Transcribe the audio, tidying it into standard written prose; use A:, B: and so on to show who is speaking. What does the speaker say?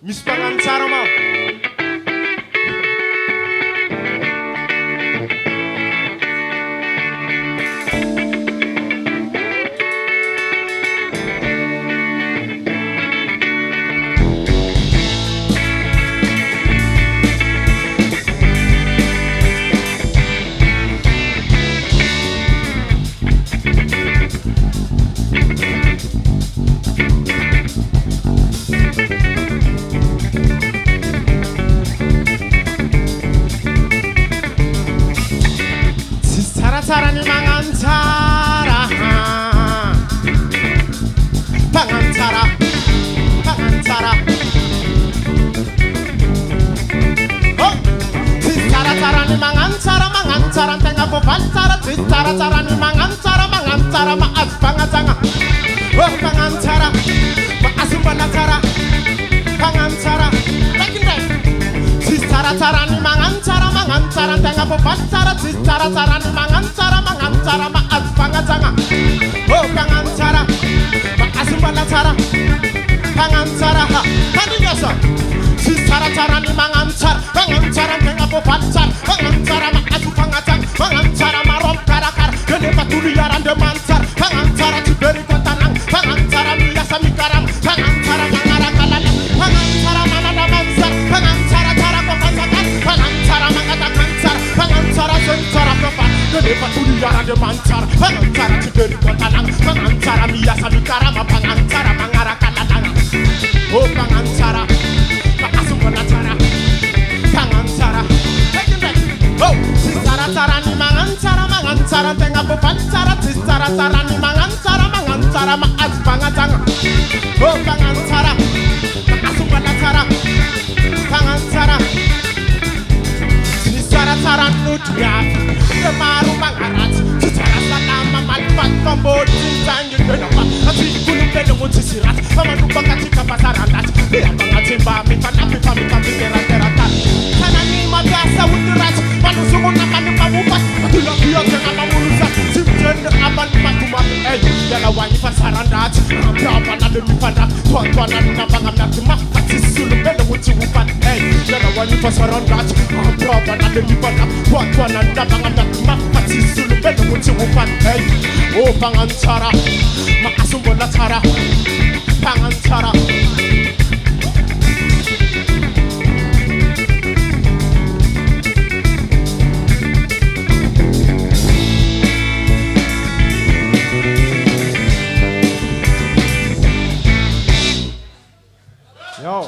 A: Misy mpagnano tsara ma. Tsara ni mangantara pangantara pangantara oh tsara ni mangantara tenga popantara tsara ni mangantara maas pangantara oh pangantara maas pangantara pangantara lekin tsara ni mangantara tenga popantara tsara ni mangantara maas pangantara oh pangantara maas pangantara pangantara ha kaniyasa tsara ni mangantara tenga popantara pangantara maas pangantara marom karakar kene patuli yaran de mantar pangantara tiberi kotanang pangantara miyasa mikaram pangantara mangarakala pangantara manana mansar pangantara tara kopansakan pangantara mangatakantar pangantara sentara kopan kene patuli yaran de mantar pangantara tiberi kotanang pangantara miyasa mikaram pangantara mangarakala oh pangantara maas pangantara pangantara oh tsara ni mangantara tenga popantara tsara ni mangantara maas pangantara oh pangantara maas pangantara pangantara tsara nutya kemaru mangarat tsara salama malpat kombod tsanyu denapa ati kulum beno mutsirat amanu bakati kapasarandat ya bangatimba mi panapi terata kanani mabasa udrat manu sunguna manu pamupas atula biya tena mamulusa simjende aban matuma yala wani pasarandat apa na de panda twa na nabangam na tuma atisulu beno mutsupan yala wani pasarandat apa na de panda twa na nabangam na tuma atisulu beno mutsupan oh pangantara maasumbola tara pangantara yo